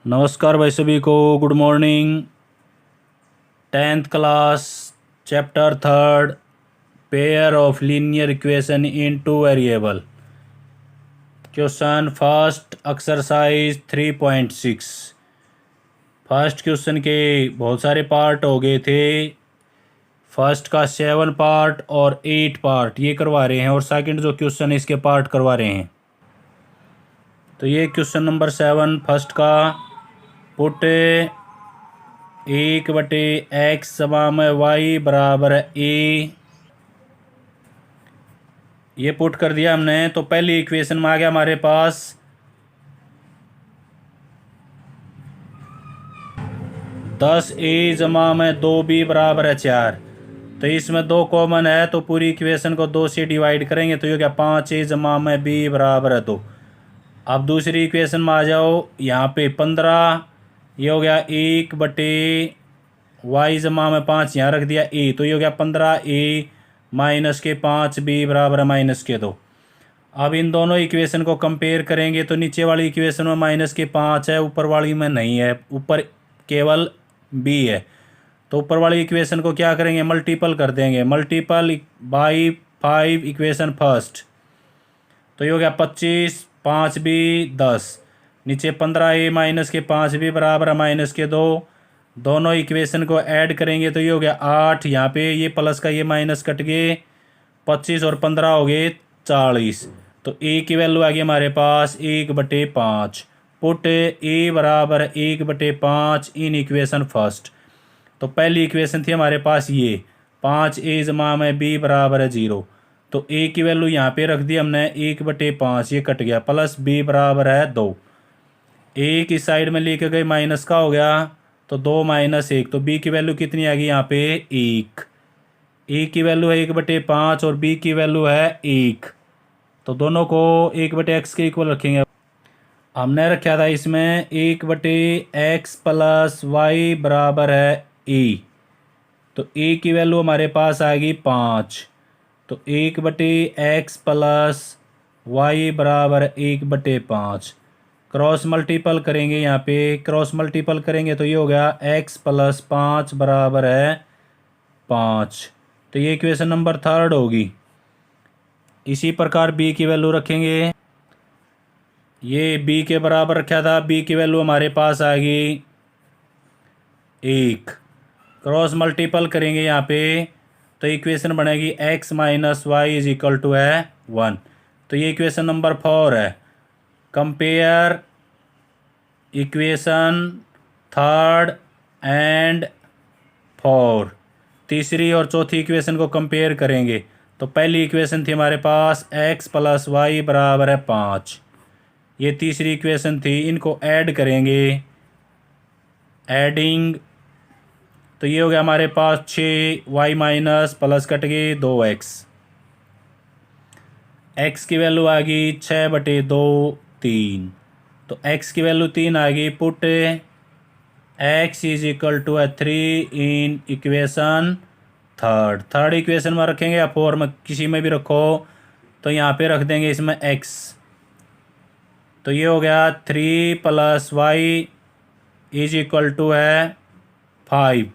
नमस्कार भाई सभी को। Good morning. 10th class chapter third pair of linear equation in two variable question first exercise 3.6। First question के बहुत सारे पार्ट हो गए थे। फर्स्ट का 7 पार्ट और 8 पार्ट ये करवा रहे हैं और सेकंड जो क्वेश्चन है इसके पार्ट करवा रहे हैं। तो ये क्वेश्चन नंबर 7 फर्स्ट का पुट 1/x समा में y बराबर ए। ये पुट कर दिया हमने। तो पहली इक्वेशन में आ गया हमारे पास 10a जमा में 2b बराबर है 4। तो इसमें 2 कॉमन है तो पूरी इक्वेशन को 2 से डिवाइड करेंगे तो ये क्या 5a जमा में b बराबर है 2। अब दूसरी इक्वेशन में आ जाओ। यहाँ पे 15 ये हो गया 1/y जमा में 5 यहाँ रख दिया a तो ये हो गया 15a माइनस के 5b बराबर है माइनस के 2। अब इन दोनों इक्वेशन को कंपेयर करेंगे तो नीचे वाली इक्वेशन में माइनस के 5 है, ऊपर वाली में नहीं है, ऊपर केवल b है। तो ऊपर वाली इक्वेशन को क्या करेंगे मल्टीपल कर देंगे, मल्टीपल बाई 5 इक्वेशन फर्स्ट। तो ये हो गया 25 5b 10 नीचे 15a माइनस के 5b बराबर है माइनस के 2। दोनों इक्वेशन को ऐड करेंगे तो ये हो गया 8। यहाँ पे ये प्लस का ये माइनस कट गए 25 और 15 हो गए 40। तो a की वैल्यू आ गई हमारे पास 1/5। पुट a बराबर 1/5 इन इक्वेशन फर्स्ट। तो पहली इक्वेशन थी हमारे पास ये 5a जमा में b बराबर है 0। तो a की वैल्यू यहाँ पे रख दी हमने 1/5 ये कट गया प्लस b बराबर है 2। a की साइड में लेके गए माइनस का हो गया तो 2 माइनस 1 तो b की वैल्यू कितनी आ गई यहाँ पे 1। a की वैल्यू है 1/5 और b की वैल्यू है 1। तो दोनों को 1/x के इक्वल रखेंगे। हमने रखा था इसमें 1/x प्लस वाई बराबर है a। तो a की वैल्यू हमारे पास आएगी 5। तो 1/x प्लस वाई बराबर 1/5 क्रॉस मल्टीपल करेंगे। यहाँ पे क्रॉस मल्टीपल करेंगे तो ये हो गया x प्लस 5 बराबर है 5। तो ये इक्वेशन नंबर थर्ड होगी। इसी प्रकार b की वैल्यू रखेंगे। ये b के बराबर रखा था, b की वैल्यू हमारे पास आएगी 1। क्रॉस मल्टीपल करेंगे यहाँ पे तो इक्वेशन बनेगी x minus y is equal to है 1। तो ये इक्वेशन नंबर 4 है। Compare equation third and 4। तीसरी और चौथी इक्वेशन को कंपेयर करेंगे। तो पहली इक्वेशन थी हमारे पास x प्लस वाई बराबर है 5। ये तीसरी इक्वेशन थी, इनको ऐड करेंगे। एडिंग तो ये हो गया हमारे पास 6y माइनस प्लस कट गई 2x। x की वैल्यू आ गई 6/2 3। तो x की वैल्यू 3 आ गई। Put x is equal to है 3 इन इक्वेशन थर्ड इक्वेशन में रखेंगे या 4 में किसी में भी रखो। तो यहाँ पे रख देंगे इसमें x। तो ये हो गया 3 plus y is equal to है 5।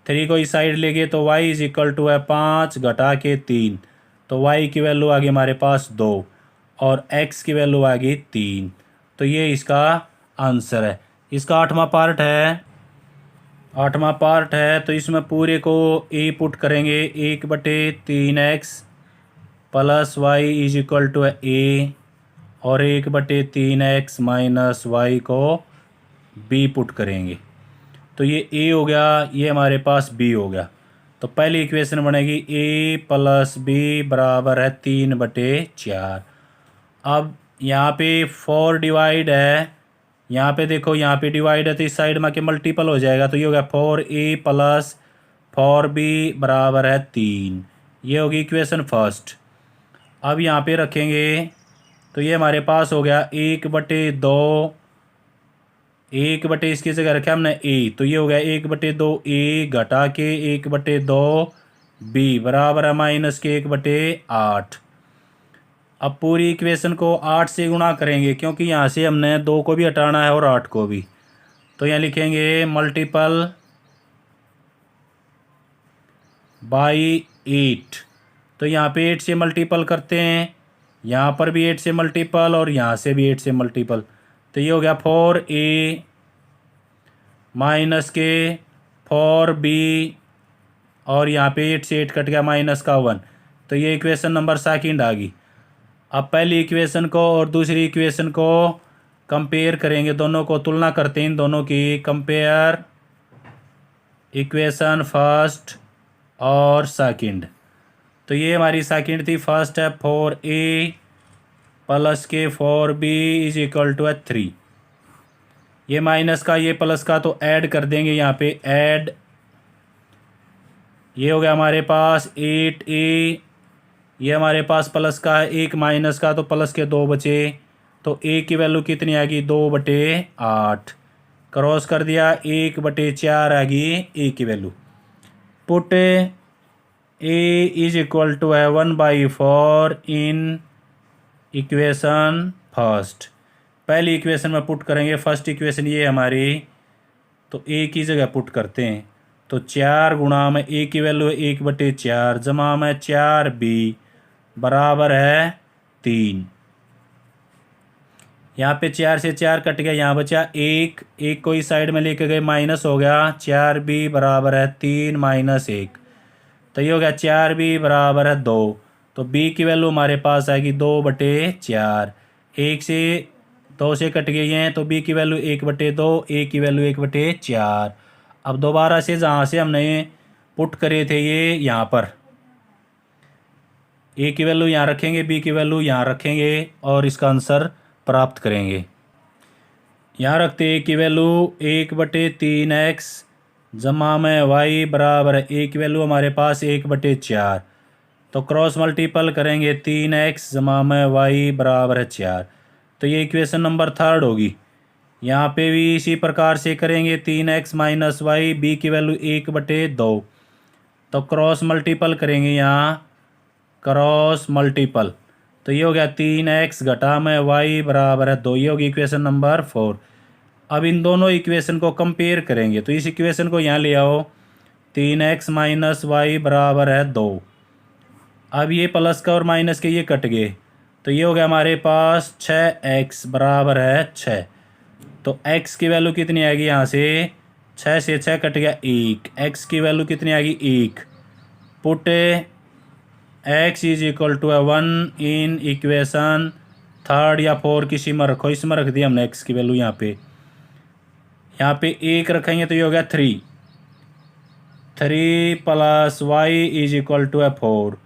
3 को इस साइड ले गए तो y इज इक्वल टू है 5 घटा के 3। तो y की वैल्यू आ गई हमारे पास 2 और x की वैल्यू आ गई 3। तो ये इसका आंसर है। इसका 8वां पार्ट है तो इसमें पूरे को a पुट करेंगे 1/3x plus y is equal to है a और 1/3x माइनस वाई को b पुट करेंगे। तो ये a हो गया, ये हमारे पास b हो गया। तो पहली इक्वेशन बनेगी a प्लस b बराबर है 3/4। अब यहाँ पे 4 डिवाइड है, यहाँ पे देखो यहाँ पे डिवाइड है तो इस साइड में के मल्टीपल हो जाएगा। तो ये हो गया 4a प्लस 4b बराबर है 3। ये होगी इक्वेशन फर्स्ट। अब यहाँ पे रखेंगे तो ये हमारे पास हो गया 1/2 इसकी जगह रखा हमने a। तो ये हो गया 1/2 a घटा के 1/2 b बराबर है माइनस के 1/8। अब पूरी इक्वेशन को 8 से गुणा करेंगे क्योंकि यहाँ से हमने 2 को भी हटाना है और 8 को भी। तो यहाँ लिखेंगे मल्टीपल बाई 8। तो यहाँ पे 8 से मल्टीपल करते हैं, यहाँ पर भी 8 से मल्टीपल और यहाँ से भी 8 से मल्टीपल। तो ये हो गया 4a माइनस के 4b और यहाँ पे 8 से 8 कट गया माइनस का 1। तो ये इक्वेशन नंबर सेकंड आ गई। अब पहली इक्वेशन को और दूसरी इक्वेशन को कंपेयर करेंगे, दोनों को तुलना करते हैं इन दोनों की। कंपेयर इक्वेशन फर्स्ट और सेकंड। तो ये हमारी सेकंड थी, फर्स्ट है 4a प्लस के 4b इज इक्वल टू 3। ये माइनस का ये प्लस का तो ऐड कर देंगे यहाँ पे, ऐड। ये हो गया हमारे पास 8a, ये हमारे पास प्लस का है, एक माइनस का तो प्लस के 2 बचे। तो a की वैल्यू कितनी आ गई, 2/8। क्रॉस कर दिया, 1/4 आ गई a की value. Put a is equal to है 1/4 इन इक्वेशन फर्स्ट। पहली इक्वेशन में पुट करेंगे, फर्स्ट इक्वेशन ये हमारी, तो a की जगह पुट करते हैं। तो 4 गुणा में a की वैल्यू 1/4 जमा में 4b बराबर है 3। यहाँ पे 4 से 4 कट गया, यहाँ बचा 1, 1 को इस साइड में लेके गए माइनस हो गया, 4b बराबर है 3 माइनस 1। तो ये हो गया 4b बराबर है 2। तो b की वैल्यू हमारे पास आएगी 2/4। 1 से 2 से कट गई हैं तो b की वैल्यू 1/2, a की वैल्यू 1/4। अब दोबारा से जहाँ से हमने पुट करे थे ये यहाँ पर a की वैल्यू यहाँ रखेंगे, b की वैल्यू यहाँ रखेंगे और इसका आंसर प्राप्त करेंगे। यहाँ रखते a की वैल्यू 1/3x जमा में y बराबर है, a की वैल्यू हमारे पास 1/4। तो क्रॉस मल्टीपल करेंगे, 3x जमा में y बराबर है 4। तो ये इक्वेशन नंबर थर्ड होगी। यहाँ पे भी इसी प्रकार से करेंगे, 3x माइनस वाई, b की वैल्यू 1/2। तो क्रॉस मल्टीपल करेंगे, यहाँ क्रॉस मल्टीपल। तो ये हो गया 3x घटा में y बराबर है 2। ये होगी इक्वेशन नंबर 4। अब इन दोनों इक्वेशन को कंपेयर करेंगे, तो इस इक्वेशन को यहाँ ले आओ, 3x माइनस वाई बराबर है 2। अब ये प्लस का और माइनस के ये कट गए, तो ये हो गया हमारे पास 6x बराबर है 6। तो x की वैल्यू कितनी आएगी, यहाँ से 6 से 6 कट गया 1, x की वैल्यू कितनी आएगी 1। Put x is equal to 1 in equation third या 4 किसी में रखो, इसमें रख दिया हमने x की वैल्यू। यहाँ पे 1 रखेंगे तो ये हो गया 3 plus y is equal to 4।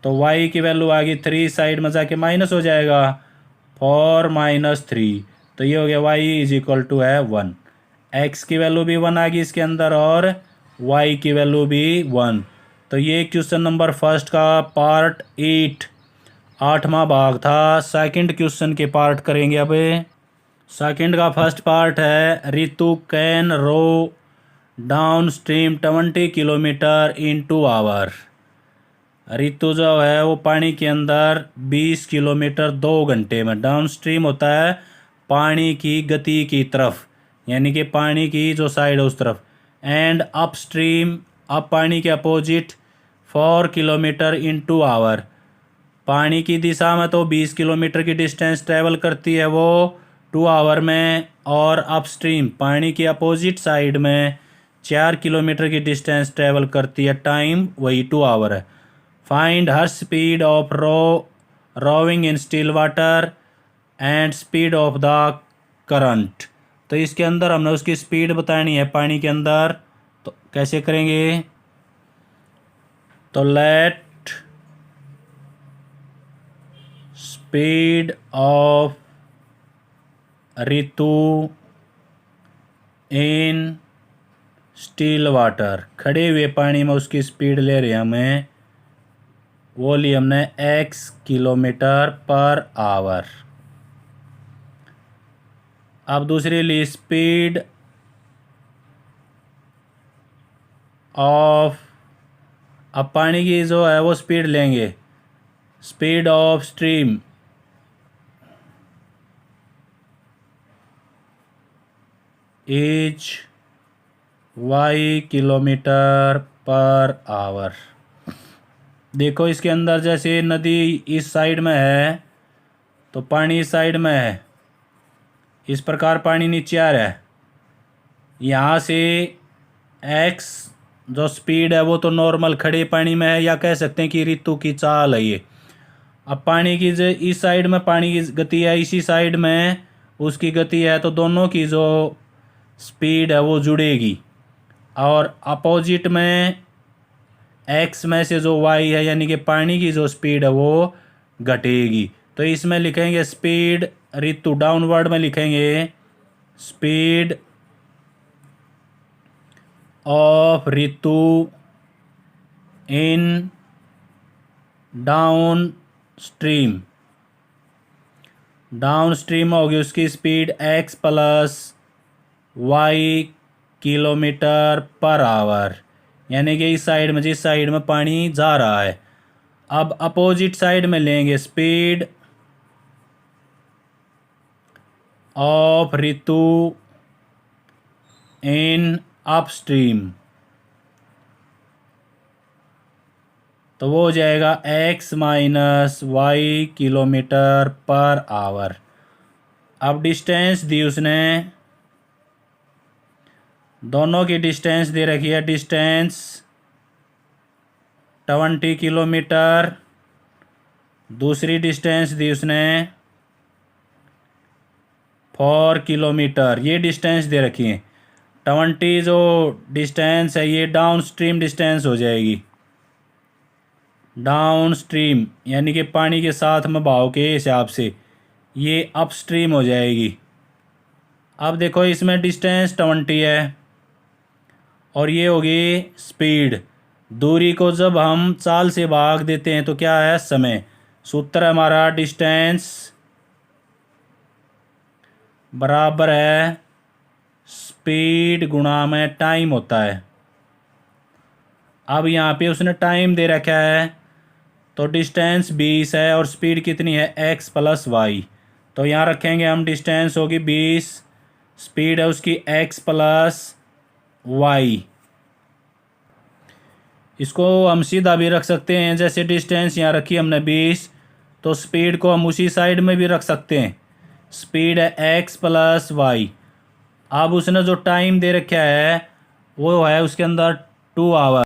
तो y की वैल्यू आ गई 3, साइड में जाके माइनस हो जाएगा, 4 माइनस 3। तो ये हो गया y is equal to 1। x की वैल्यू भी 1 आ गई इसके अंदर और y की वैल्यू भी 1। तो ये क्वेश्चन नंबर फर्स्ट का पार्ट 8वां भाग था। सेकंड क्वेश्चन के पार्ट करेंगे अब। सेकंड का फर्स्ट पार्ट है, Ritu can row downstream 20 kilometre in 2 hour. Ritu जो है वो पानी के अंदर 20 किलोमीटर 2 घंटे में, डाउन स्ट्रीम होता है पानी की गति की तरफ, यानी कि पानी की जो साइड है उस तरफ। एंड अप स्ट्रीम, अब पानी के अपोजिट 4 किलोमीटर इन 2 आवर। पानी की दिशा में तो 20 किलोमीटर की डिस्टेंस ट्रैवल करती है वो 2 आवर में, और अप स्ट्रीम पानी की अपोजिट साइड में 4 किलोमीटर की डिस्टेंस ट्रैवल करती है, टाइम वही 2 आवर है। Find her speed of rowing in still water and speed of the current. तो इसके अंदर हमने उसकी स्पीड बतानी है पानी के अंदर, तो कैसे करेंगे, तो let speed of Ritu in still water, खड़े हुए पानी में उसकी स्पीड ले रहे हैं हमें, वो ली हमने x किलोमीटर पर आवर। अब दूसरी ली स्पीड ऑफ, अब पानी की जो है वो स्पीड लेंगे, speed of stream, is y kilometre per hour. देखो इसके अंदर जैसे नदी इस साइड में है तो पानी इस साइड में है, इस प्रकार पानी नीचे आ रहा है। यहाँ से एक्स जो स्पीड है वो तो नॉर्मल खड़े पानी में है, या कह सकते हैं कि ऋतु की चाल है ये। अब पानी की जो इस साइड में पानी की गति है, इसी साइड में उसकी गति है, तो दोनों की जो स्पीड है वो जुड़ेगी। और अपोजिट में एक्स में से जो वाई है यानी कि पानी की जो स्पीड है वो घटेगी। तो इसमें लिखेंगे स्पीड ऋतु, डाउनवर्ड में लिखेंगे स्पीड ऑफ ऋतु in downstream. Downstream होगी उसकी speed x plus y kilometre per hour, यानी कि इस साइड में जिस साइड में पानी जा रहा है। अब अपोजिट साइड में लेंगे स्पीड ऑफ ऋतु इन अपस्ट्रीम, तो वो हो जाएगा x minus y kilometre per hour. अब डिस्टेंस दी उसने, दोनों की डिस्टेंस दे रखी है, डिस्टेंस 20 किलोमीटर, दूसरी डिस्टेंस दी उसने 4 किलोमीटर। ये डिस्टेंस दे रखी है। 20 जो डिस्टेंस है ये डाउन स्ट्रीम डिस्टेंस हो जाएगी, डाउन स्ट्रीम यानी कि पानी के साथ में बहाव के हिसाब से ये अप स्ट्रीम हो जाएगी। अब देखो इसमें डिस्टेंस 20 है और ये होगी स्पीड। दूरी को जब हम चाल से भाग देते हैं तो क्या है, समय। सूत्र हमारा डिस्टेंस बराबर है स्पीड गुणा में टाइम होता है। अब यहाँ पे उसने टाइम दे रखा है, तो डिस्टेंस 20 है और स्पीड कितनी है x प्लस वाई। तो यहाँ रखेंगे हम, डिस्टेंस होगी 20, स्पीड है उसकी x प्लस वाई। इसको हम सीधा भी रख सकते हैं, जैसे डिस्टेंस यहाँ रखी हमने 20, तो स्पीड को हम उसी साइड में भी रख सकते हैं, स्पीड है x प्लस वाई। अब उसने जो टाइम दे रखा है वो है उसके अंदर 2 आवर,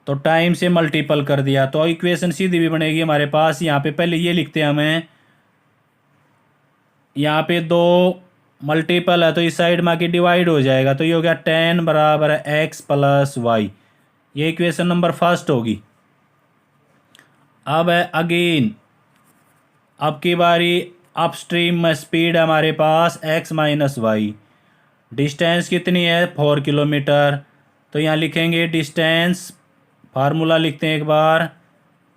तो टाइम से मल्टीपल कर दिया तो इक्वेशन सीधी भी बनेगी हमारे पास। यहाँ पे पहले ये लिखते हैं हमें, यहाँ पे 2 मल्टीपल है तो इस साइड में आके डिवाइड हो जाएगा, तो ये हो गया 10 बराबर है x प्लस वाई। ये इक्वेशन नंबर फर्स्ट होगी। अब है अगेन, अब की बारी अपस्ट्रीम में स्पीड है हमारे पास x माइनस वाई, डिस्टेंस कितनी है 4 किलोमीटर। तो यहाँ लिखेंगे डिस्टेंस, फार्मूला लिखते हैं एक बार,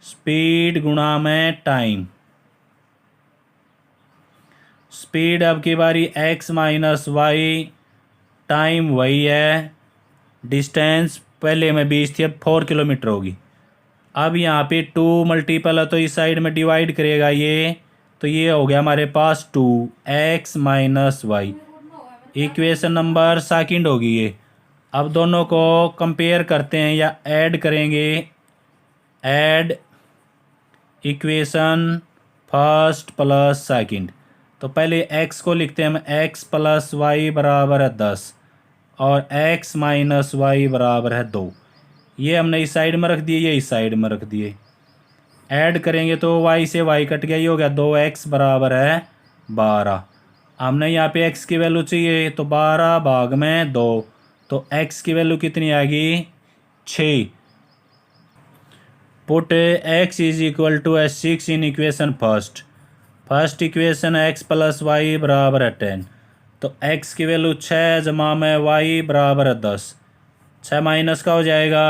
स्पीड गुणा में टाइम। स्पीड अब की बारी x माइनस वाई, टाइम वही है, डिस्टेंस पहले में 20 थी अब 4 किलोमीटर होगी। अब यहाँ पे 2 मल्टीपल है तो इस साइड में डिवाइड करेगा ये, तो ये हो गया हमारे पास 2x minus y. Equation number second होगी ये। अब दोनों को कंपेयर करते हैं या ऐड करेंगे, add equation first plus second. तो पहले x को लिखते हैं हम, x प्लस वाई बराबर है 10 और x माइनस वाई बराबर है 2। ये हमने इस साइड में रख दिए, ये इस साइड में रख दिए। ऐड करेंगे तो y से y कट गया, ये हो गया 2x बराबर है 12। हमने यहाँ पे x की वैल्यू चाहिए तो 12 भाग में 2, तो x की वैल्यू कितनी आएगी 6। Put x is equal to 6 in equation first. First equation x plus y बराबर है 10, तो x की वैल्यू 6 जमा में y बराबर है 10। 6 माइनस का हो जाएगा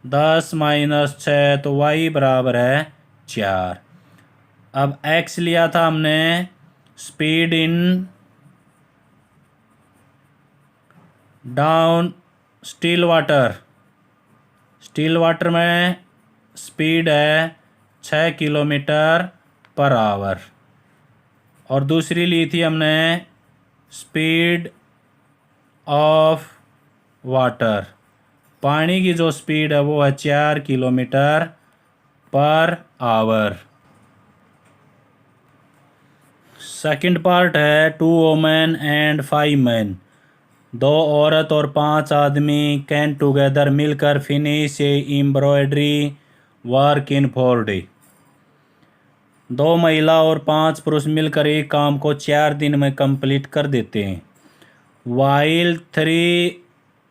10 माइनस 6, तो y बराबर है 4। अब x लिया था हमने speed in down still water, still water में स्पीड है 6 किलोमीटर पर आवर। और दूसरी ली थी हमने स्पीड ऑफ वाटर, पानी की जो स्पीड है वो है 4 kilometre per our. Second part है 2 वोमेन एंड 5 मैन, 2 औरत और 5 आदमी कैन टुगेदर मिलकर finish A embroidery work in 4 day. 2 महिला और 5 पुरुष मिलकर एक काम को 4 दिन में कंप्लीट कर देते हैं। वाइल 3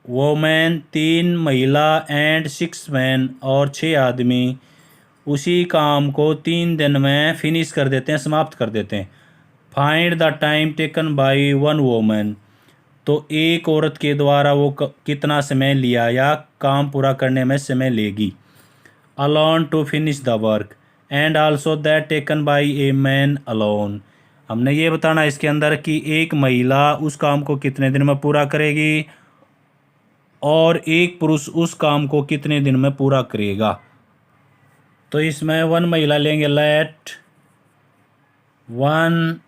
वोमेन, 3 महिला एंड 6 मैन और 6 आदमी उसी काम को 3 दिन में फिनिश कर देते हैं, समाप्त कर देते हैं। Find the time taken by 1 women, तो एक औरत के द्वारा वो कितना समय लिया या काम पूरा करने में समय लेगी। Alone to finish the work and also that taken by a man alone, हमने ये बताना इसके अंदर कि एक महिला उस काम को कितने दिन में पूरा करेगी और एक पुरुष उस काम को कितने दिन में पूरा करेगा। तो इसमें 1 महिला लेंगे, let 1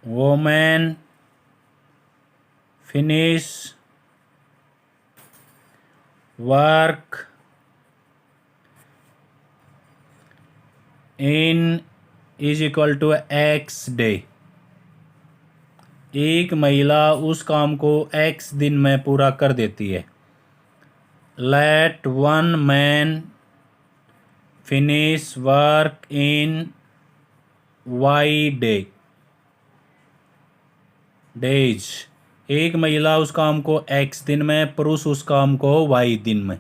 women finish work in is equal to x day, एक महिला उस काम को एक्स दिन में पूरा कर देती है। Let 1 man finish work in y day days, एक महिला उस काम को एक्स दिन में, पुरुष उस काम को वाई दिन में।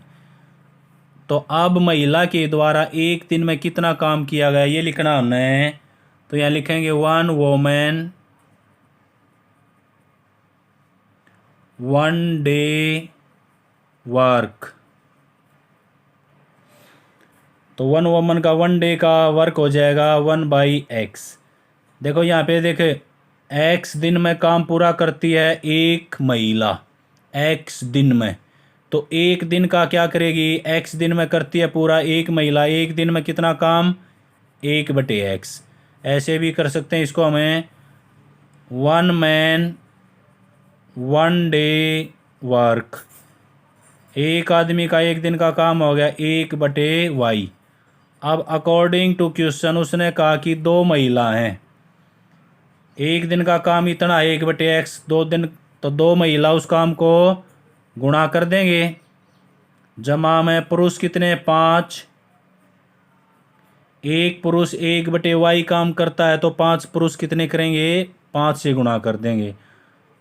तो अब महिला के द्वारा एक दिन में कितना काम किया गया ये लिखना हमने, तो यहाँ लिखेंगे 1 वोमेन 1 डे वर्क, तो 1 वोमन का 1 डे का वर्क हो जाएगा 1/x। देखो यहाँ पे देखे x दिन में काम पूरा करती है एक महिला x दिन में, तो एक दिन का क्या करेगी, x दिन में करती है पूरा एक महिला, एक दिन में कितना काम 1/x। ऐसे भी कर सकते हैं इसको हमें 1 मैन 1 डे वर्क, एक आदमी का एक दिन का काम हो गया 1/y। अब अकॉर्डिंग टू क्वेश्चन उसने कहा कि 2 महिला हैं, एक दिन का काम इतना है 1/x, 2 दिन, तो 2 महिला उस काम को गुणा कर देंगे, जमा में पुरुष कितने 5, एक पुरुष 1/y काम करता है तो 5 पुरुष कितने करेंगे 5 से गुणा कर देंगे,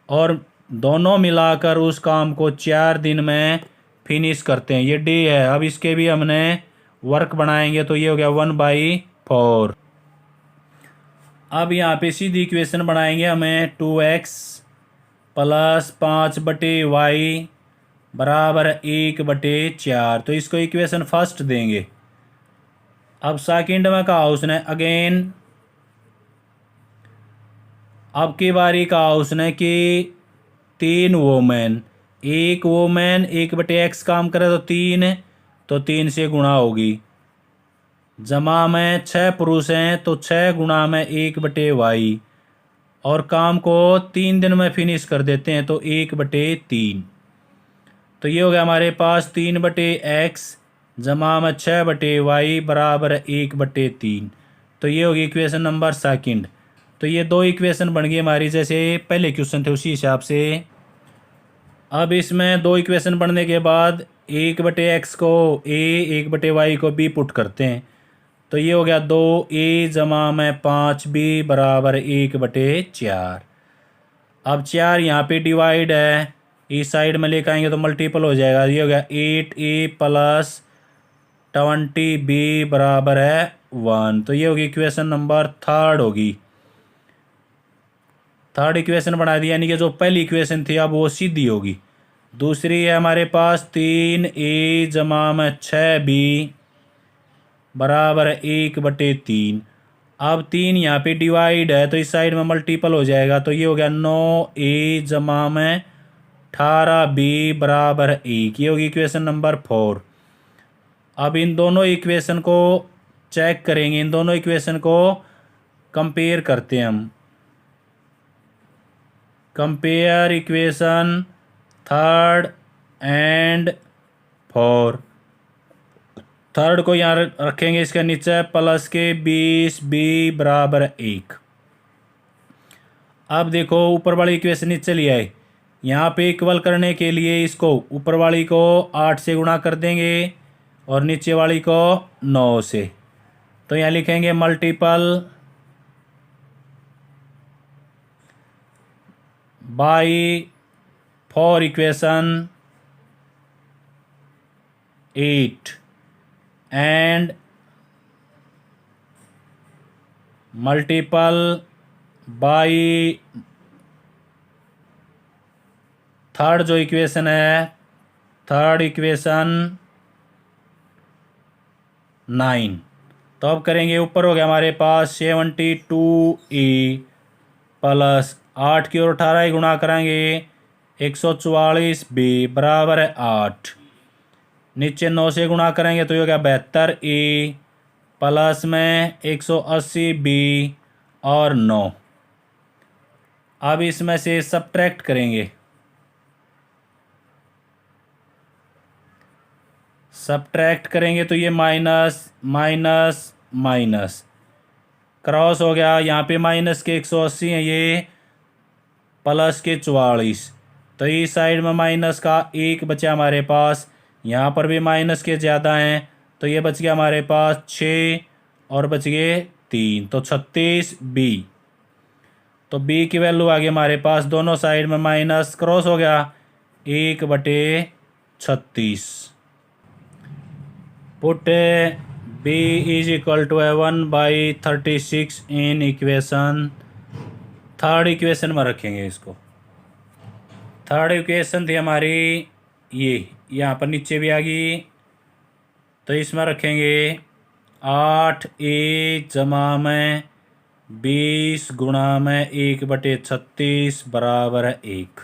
और दोनों मिलाकर उस काम को 4 दिन में फिनिश करते हैं। ये डे है। अब इसके भी हमने वर्क बनाएंगे तो ये हो गया 1/4। अब यहाँ पे सीधी इक्वेशन बनाएंगे हमें 2x प्लस 5/y बराबर 1/4, तो इसको इक्वेशन फर्स्ट देंगे। अब सेकंड में कहा उसने अगेन, अब की बारी कहा उसने कि 3 वोमेन, एक वोमेन 1/x काम करे तो 3, तो 3 से गुणा होगी, जमा में 6 पुरुष हैं तो 6 गुणा में 1/y, और काम को 3 दिन में फिनिश कर देते हैं तो 1/3, तो ये हो गया हमारे पास 3/x जमा में 6/y बराबर 1/3, तो ये होगी इक्वेशन नंबर सेकंड। तो ये 2 इक्वेशन बन गई हमारी, जैसे पहले क्वेश्चन थे उसी हिसाब से। अब इसमें 2 इक्वेशन बनने के बाद 1/x को a 1/y को b पुट करते हैं, तो ये हो गया 2a जमा में 5b बराबर 1/4। अब 4 यहाँ पे डिवाइड है, इस साइड में लेकर आएंगे तो मल्टीपल हो जाएगा, ये हो गया 8a प्लस 20b बराबर है 1, तो ये होगी इक्वेशन नंबर थर्ड होगी। थर्ड इक्वेशन बना दी, यानी कि जो पहली इक्वेशन थी अब वो सीधी होगी। दूसरी है हमारे पास 3a जमा में 6b बराबर 1/3। अब 3 यहाँ पे डिवाइड है तो इस साइड में मल्टीपल हो जाएगा, तो ये हो गया 9a जमा में 18b बराबर 1, ये होगी इक्वेशन नंबर 4। अब इन दोनों इक्वेशन को चेक करेंगे, इन दोनों इक्वेशन को कंपेयर करते हैं हम। Compare equation third and four. Third को यहाँ रखेंगे इसके नीचे प्लस के 20 बी बराबर 1। अब देखो ऊपर वाली इक्वेशन नीचे लिया है, यहाँ पे इक्वल करने के लिए इसको ऊपर वाली को 8 से गुणा कर देंगे और नीचे वाली को 9 से। तो यहाँ लिखेंगे multiple by 4 equation 8 and multiple by third जो इक्वेशन है, थर्ड इक्वेशन 9। तो अब करेंगे, ऊपर हो गया हमारे पास 72e प्लस 8 की ओर 18 ही गुणा करेंगे 144b बराबर है 8। नीचे 9 से गुणा करेंगे तो ये हो गया 72e प्लस में 180b और 9। अब इसमें से सब्ट्रैक्ट करेंगे, सब्ट्रैक्ट करेंगे तो ये माइनस माइनस माइनस क्रॉस हो गया। यहाँ पे माइनस के 180 हैं, ये प्लस के 44। तो इस साइड में माइनस का 1 बचा हमारे पास, यहाँ पर भी माइनस के ज़्यादा हैं तो ये बच गया हमारे पास 6 और बच गए 3, तो 36b। तो b की वैल्यू आ गई हमारे पास, दोनों साइड में माइनस क्रॉस हो गया 1/36। Put b is equal to 1/36 in equation third equation में रखेंगे इसको। थर्ड इक्वेशन थी हमारी ये, यहाँ पर नीचे भी आ गई तो इसमें रखेंगे 8a जमा में 20 गुणा में 1/36 बराबर है 1।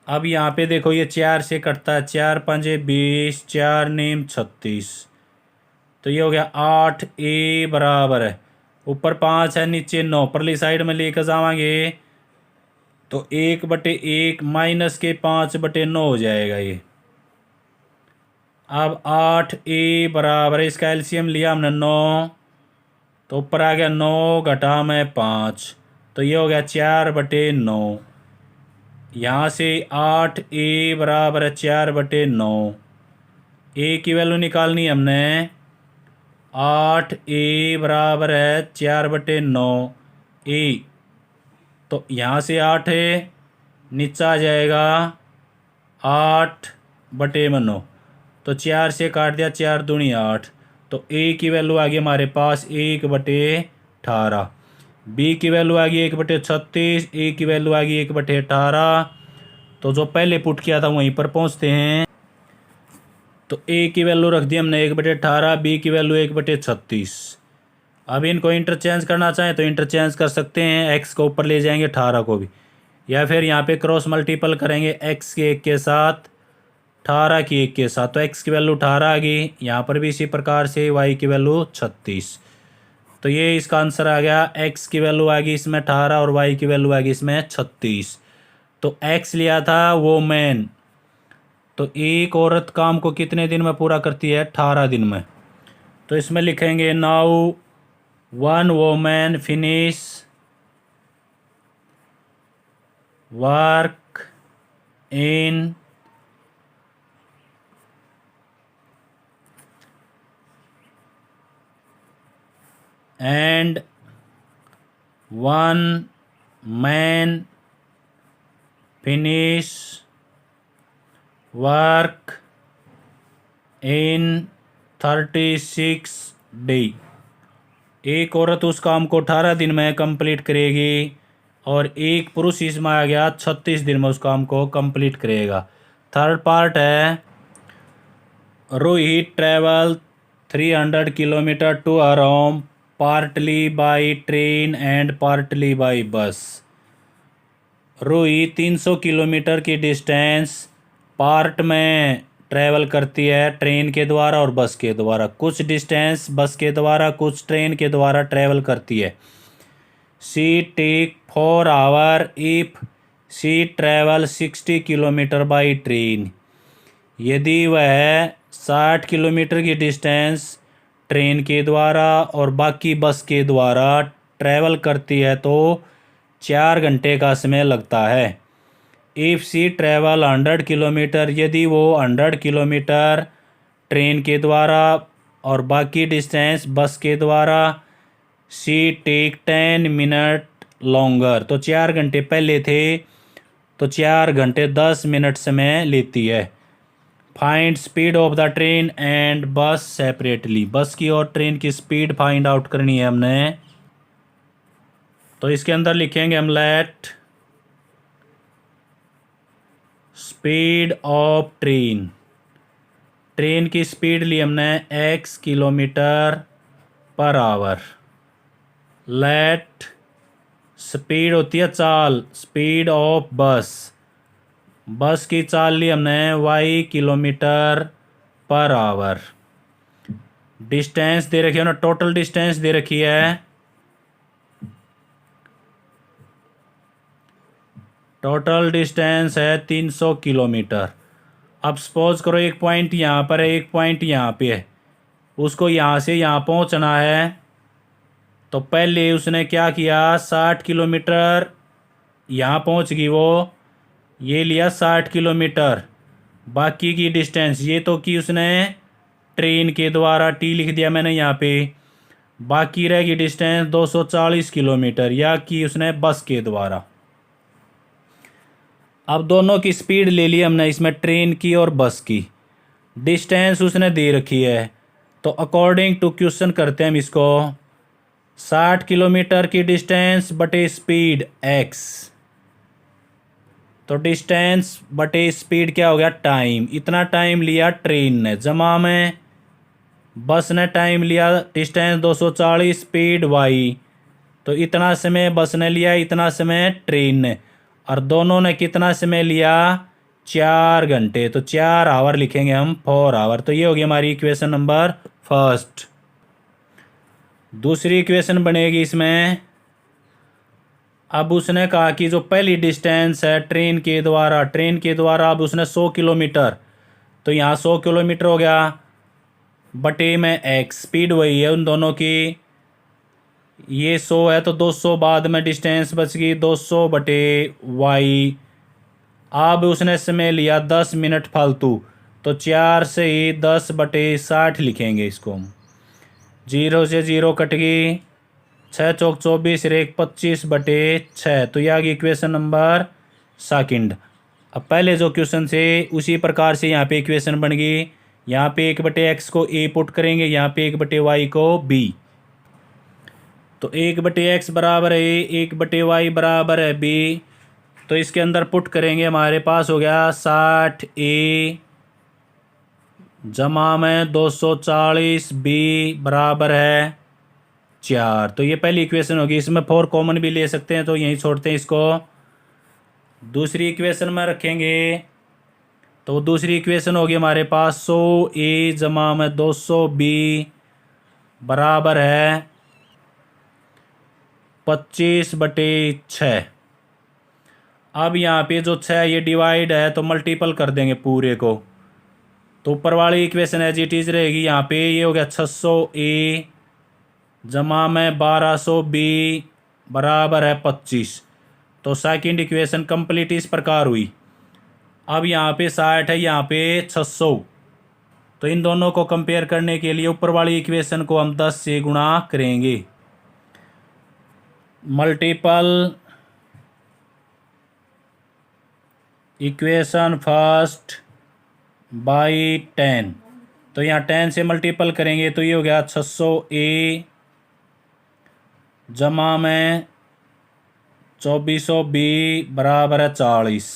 अब यहाँ पे देखो ये 4 से कटता है, 4 पंजे 20, 4 नीम 36। तो ये हो गया 8a बराबर है, ऊपर 5 है नीचे 9, परली साइड में लेकर जावांगे तो 1/1 माइनस के 5/9 हो जाएगा ये। अब 8a बराबर, इसका एलसीएम लिया हमने 9, तो ऊपर आ गया 9 घटा में 5, तो ये हो गया 4/9। यहाँ से 8a बराबर है 4/9। a की वैल्यू निकालनी है हमने, 8a बराबर है 4/9 a। तो यहाँ से 8 है, नीचे आ जाएगा 8/9, तो 4 से काट दिया, 4 दूनी 8, तो a की वैल्यू आ गई हमारे पास 1/18। b की वैल्यू आ गई 1/36, a की वैल्यू आ गई 1/18। तो जो पहले पुट किया था वहीं पर पहुंचते हैं। तो a की वैल्यू रख दी हमने 1/18, b की वैल्यू 1/36। अब इनको इंटरचेंज करना चाहें तो इंटरचेंज कर सकते हैं, x को ऊपर ले जाएंगे 18 को भी, या फिर यहाँ पे क्रॉस मल्टीपल करेंगे x के 1 के साथ 18 की 1 के साथ, तो x की वैल्यू 18 आ गई। यहाँ पर भी इसी प्रकार से y की वैल्यू 36। तो ये इसका आंसर आ गया, x की वैल्यू आ गई इसमें 18 और y की वैल्यू आ गई इसमें 36। तो x लिया था वोमेन, तो एक औरत काम को कितने दिन में पूरा करती है? 18 दिन में। तो इसमें लिखेंगे now one women finish work in and one man finish work in 36 day। एक औरत उस काम को 18 दिन में कंप्लीट करेगी और एक पुरुष इसमें आ गया 36 दिन में उस काम को कंप्लीट करेगा। थर्ड पार्ट है, Rohit travel 300 kilometre to her home partly by train and partly by bus. Rohit 300 kilometre की डिस्टेंस पार्ट में ट्रैवल करती है ट्रेन के द्वारा और बस के द्वारा, कुछ डिस्टेंस बस के द्वारा कुछ ट्रेन के द्वारा ट्रैवल करती है। She take 4 hour if she travel 60 kilometre by train. यदि वह 60 किलोमीटर की डिस्टेंस ट्रेन के द्वारा और बाकी बस के द्वारा ट्रैवल करती है तो 4 घंटे का समय लगता है। इफ़ सी ट्रैवल 100 किलोमीटर, यदि वो 100 किलोमीटर ट्रेन के द्वारा और बाकी डिस्टेंस बस के द्वारा, शी टेक 10 मिनट लॉन्गर, तो 4 घंटे पहले थे तो 4 घंटे 10 मिनट समय लेती है। Find speed of the train and बस सेपरेटली, बस की और ट्रेन की स्पीड फाइंड आउट करनी है हमने। तो इसके अंदर लिखेंगे हम let speed of train, train की स्पीड ली हमने x kilometre per our. Let speed होती है चाल, स्पीड ऑफ बस, बस की चाल ली हमने y kilometre per hour. Distance दे रखी है ना, टोटल डिस्टेंस दे रखी है, टोटल डिस्टेंस है 300 किलोमीटर। अब सपोज करो एक पॉइंट यहाँ पर है, एक पॉइंट यहाँ पे है, उसको यहाँ से यहाँ पहुँचना है। तो पहले उसने क्या किया, 60 किलोमीटर यहाँ पहुँच गई वो, ये लिया 60 किलोमीटर। बाकी की डिस्टेंस ये तो की उसने ट्रेन के द्वारा, टी लिख दिया मैंने यहाँ पे। बाकी रहेगी डिस्टेंस 240 किलोमीटर, या की उसने बस के द्वारा। अब दोनों की स्पीड ले ली हमने इसमें, ट्रेन की और बस की। डिस्टेंस उसने दे रखी है, तो अकॉर्डिंग टू क्वेश्चन करते हैं हम इसको। 60 किलोमीटर की डिस्टेंस बटे स्पीड x, तो डिस्टेंस बटे स्पीड क्या हो गया, टाइम। इतना टाइम लिया ट्रेन ने, जमा में बस ने टाइम लिया, डिस्टेंस 240, स्पीड y, तो इतना समय बस ने लिया, इतना समय ट्रेन ने, और दोनों ने कितना समय लिया, 4 घंटे। तो 4 आवर लिखेंगे हम, 4 आवर। तो ये होगी हमारी इक्वेशन नंबर फर्स्ट। दूसरी इक्वेशन बनेगी इसमें। अब उसने कहा कि जो पहली डिस्टेंस है ट्रेन के द्वारा, ट्रेन के द्वारा अब उसने 100 किलोमीटर, तो यहाँ 100 किलोमीटर हो गया, बटे में x, स्पीड वही है उन दोनों की, ये 100 है तो 200 बाद में डिस्टेंस बच गई, 200 बटे y। अब उसने समय लिया 10 मिनट फालतू, तो 4 से ही 10 बटे 60 लिखेंगे इसको हम। 0 से 0 कट गई, 6 चौक 24, रेख 25 बटे 6। तो यह आ गई इक्वेशन नंबर सेकंड। अब पहले जो क्वेश्चन से उसी प्रकार से यहाँ पे इक्वेशन बन गई। यहाँ पे 1/x को a पुट करेंगे, यहाँ पे 1/y को b। तो 1/x बराबर है a, 1/y बराबर है b। तो इसके अंदर पुट करेंगे, हमारे पास हो गया 60a जमा में 240 b बराबर है 4। तो ये पहली इक्वेशन होगी। इसमें 4 कॉमन भी ले सकते हैं, तो यहीं छोड़ते हैं इसको। दूसरी इक्वेशन में रखेंगे, तो दूसरी इक्वेशन होगी हमारे पास 100a जमा में 200b बराबर है 25/6। अब यहाँ पे जो 6 ये डिवाइड है तो मल्टीपल कर देंगे पूरे को, तो ऊपर वाली इक्वेशन एज इट इज़ रहेगी। यहाँ पे ये हो गया 600a जमा में 1200b बराबर है 25। तो सेकंड इक्वेशन कंप्लीट इस प्रकार हुई। अब यहाँ पे 60 है, यहाँ पे 600, तो इन दोनों को कंपेयर करने के लिए ऊपर वाली इक्वेशन को हम 10 से गुणा करेंगे। मल्टीपल इक्वेशन फर्स्ट बाई 10, तो यहाँ 10 से मल्टीपल करेंगे तो ये हो गया 600a जमा में 2400b बराबर है 40।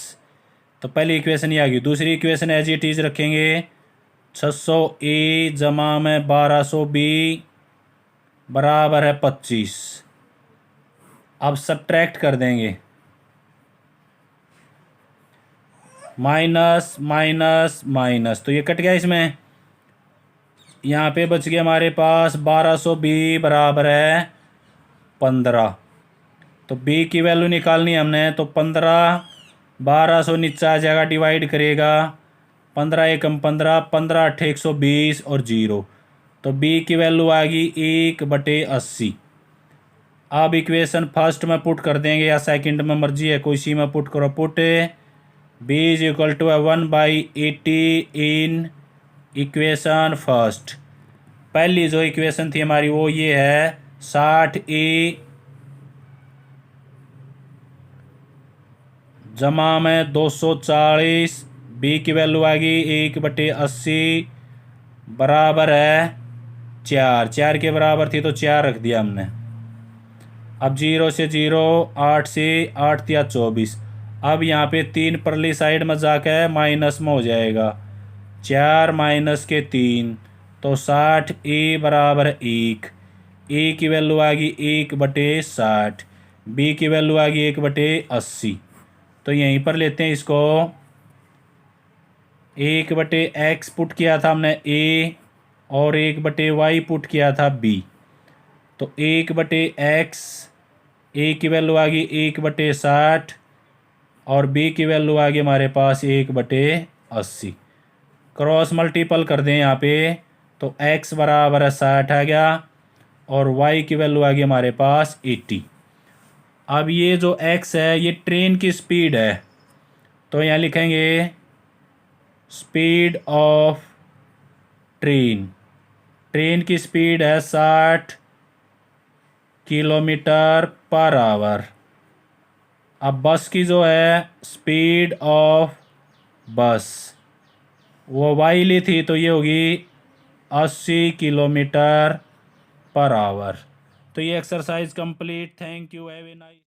तो पहली इक्वेशन ये आ गई। दूसरी इक्वेशन एज इट इज़ रखेंगे, 600a जमा में 1200b बराबर है 25। अब सब्ट्रैक्ट कर देंगे, माइनस माइनस माइनस, तो ये कट गया इसमें। यहाँ पे बच गया हमारे पास 1200b बराबर है 15। तो बी की वैल्यू निकालनी है हमने, तो 15, 1200 नीचे आ जाएगा, डिवाइड करेगा 15 एकम 15, 15 अट्ठे 120 और 0। तो बी की वैल्यू आ गई 1/80। अब इक्वेशन फर्स्ट में पुट कर देंगे या सेकंड में, मर्जी है, कोई सी में पुट करो। Put B is equal to 1/80 in equation first. पहली जो इक्वेशन थी हमारी वो ये है 60A जमा में 240, बी की वैल्यू आ गई 1/80 बराबर है 4। 4 के बराबर थी तो 4 रख दिया हमने। अब 0 से 0, 8 से 8 या 24। अब यहाँ पे 3 परली साइड में जाकर माइनस में हो जाएगा, 4 माइनस के 3, तो 60A बराबर 1। ए की वैल्यू आ गई 1/60, बी की वैल्यू आ गई 1/80। तो यहीं पर लेते हैं इसको, 1/x पुट किया था हमने ए और 1/y पुट किया था बी। तो 1/x, ए की वैल्यू आ गई 1/60 और बी की वैल्यू आ गई हमारे पास 1/80। क्रॉस मल्टीपल कर दें यहाँ पे, तो x बराबर है 60 आ गया और y की वैल्यू आ गई हमारे पास 80। अब ये जो x है ये ट्रेन की स्पीड है, तो यहाँ लिखेंगे स्पीड ऑफ ट्रेन। ट्रेन की स्पीड है 60 किलोमीटर पर आवर। अब बस की जो है स्पीड ऑफ बस, वो वाई ली थी तो ये होगी 80 किलोमीटर पर आवर। तो ये exercise complete. Thank you, have a nice.